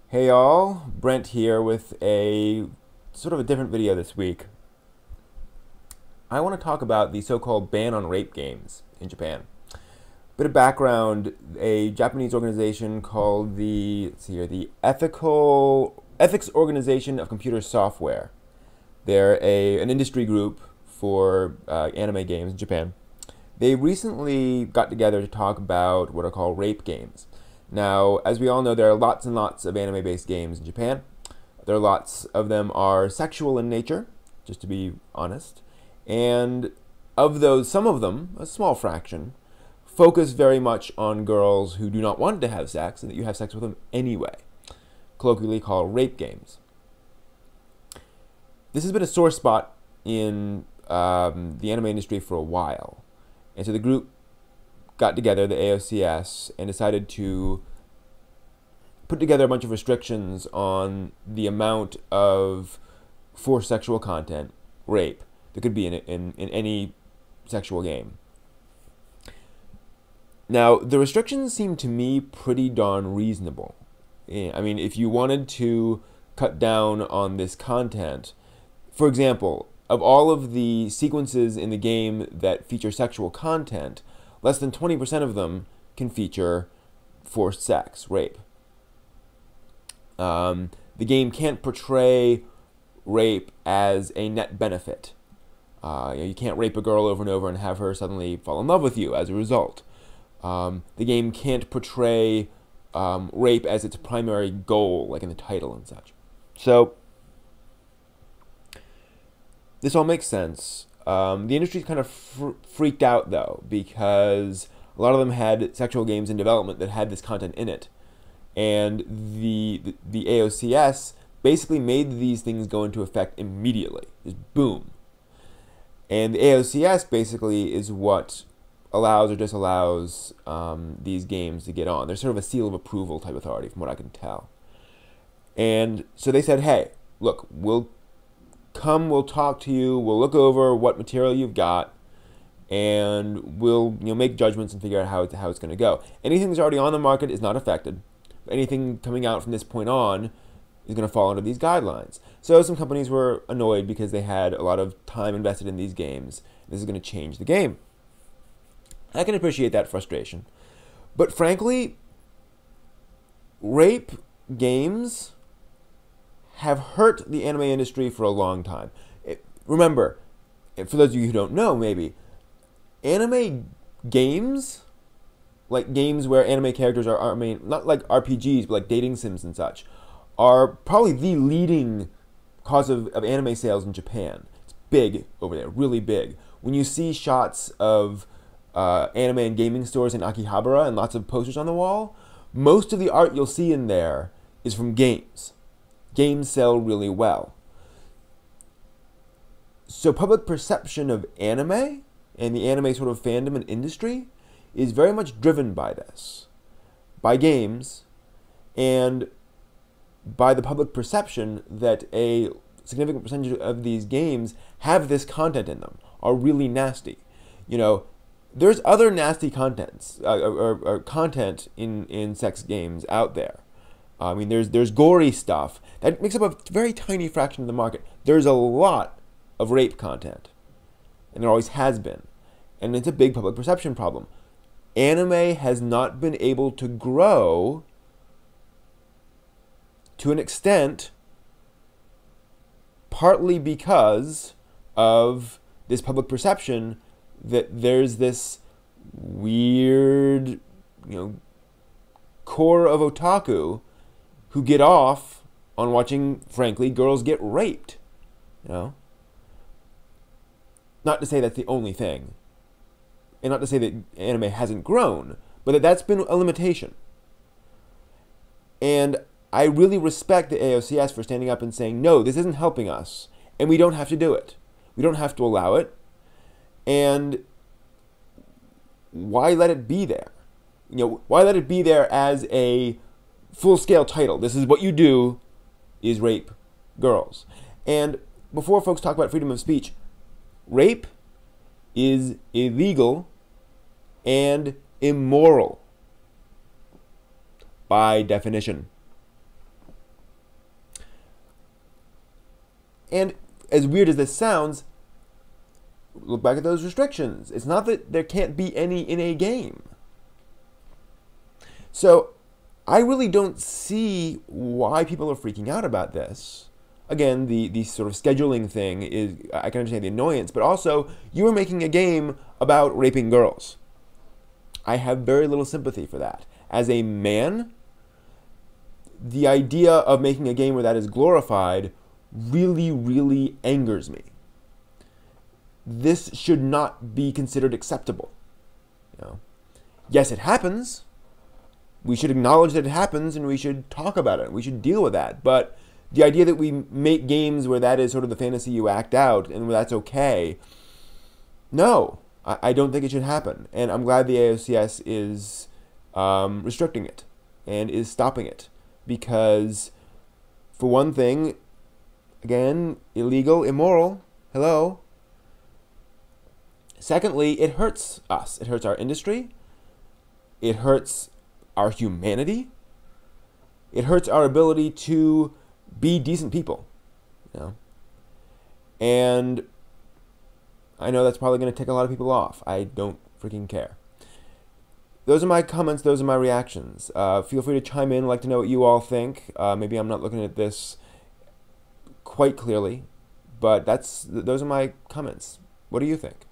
Hey all, Brent here with a sort of a different video this week. I want to talk about the so-called ban on rape games in Japan. Bit of background: a Japanese organization called the Ethics Organization of Computer Software. They're an industry group for anime games in Japan. They recently got together to talk about what are called rape games. Now, as we all know, there are lots and lots of anime-based games in Japan. Lots of them are sexual in nature, just to be honest. And of those, some of them, a small fraction, focus very much on girls who do not want to have sex and that you have sex with them anyway, colloquially called rape games. This has been a sore spot in the anime industry for a while. And so the group got together, the AOCS, and decided to put together a bunch of restrictions on the amount of forced sexual content, rape, that could be in any sexual game. Now, the restrictions seem to me pretty darn reasonable. I mean, if you wanted to cut down on this content, for example, of all of the sequences in the game that feature sexual content, less than 20% of them can feature forced sex, rape. The game can't portray rape as a net benefit. You can't rape a girl over and over and have her suddenly fall in love with you as a result. The game can't portray rape as its primary goal, like in the title and such. So, this all makes sense. The industry's kind of freaked out, though, because a lot of them had sexual games in development that had this content in it. And the AOCS basically made these things go into effect immediately. Just boom. And the AOCS basically is what allows or disallows these games to get on. They're sort of a seal of approval type authority, from what I can tell. And so they said, hey, look, we'll talk to you, we'll look over what material you've got, and we'll make judgments and figure out how it's going to go. Anything that's already on the market is not affected. Anything coming out from this point on is going to fall under these guidelines. So some companies were annoyed because they had a lot of time invested in these games. This is going to change the game. I can appreciate that frustration. But frankly, rape games have hurt the anime industry for a long time. Remember, for those of you who don't know, maybe, anime games, like games where anime characters are, I mean, not like RPGs, but like dating sims and such, are probably the leading cause of anime sales in Japan. It's big over there, really big. When you see shots of anime and gaming stores in Akihabara and lots of posters on the wall, most of the art you'll see in there is from games. Games sell really well. So public perception of anime and the anime sort of fandom and industry is very much driven by this, by games, and by the public perception that a significant percentage of these games have this content in them, are really nasty. There's other nasty contents, or content in sex games out there. I mean, there's gory stuff that makes up a very tiny fraction of the market. There's a lot of rape content, and there always has been, and it's a big public perception problem. Anime has not been able to grow to an extent, partly because of this public perception that there's this weird, core of otaku who get off on watching, frankly, girls get raped. Not to say that's the only thing, and not to say that anime hasn't grown, but that's been a limitation. And I really respect the AOCS for standing up and saying, no, this isn't helping us, and we don't have to do it. We don't have to allow it. And why let it be there? Why let it be there as a full-scale title? This is what you do, is rape girls. And before folks talk about freedom of speech, rape is illegal and immoral by definition. And as weird as this sounds, look back at those restrictions. It's not that there can't be any in a game. So I really don't see why people are freaking out about this. Again, the sort of scheduling thing is, I can understand the annoyance, but also, you are making a game about raping girls. I have very little sympathy for that. As a man, the idea of making a game where that is glorified really, really angers me. This should not be considered acceptable. You know? Yes, it happens. We should acknowledge that it happens, and we should talk about it. We should deal with that. But the idea that we make games where that is sort of the fantasy you act out and where that's okay, no, I don't think it should happen. And I'm glad the AOCS is restricting it and is stopping it. Because, for one thing, again, illegal, immoral, hello. Secondly, it hurts us. It hurts our industry. It hurts our humanity. It hurts our ability to be decent people. You know? And I know that's probably going to tick a lot of people off. I don't freaking care. Those are my comments. Those are my reactions. Feel free to chime in. I'd like to know what you all think. Maybe I'm not looking at this quite clearly, but those are my comments. What do you think?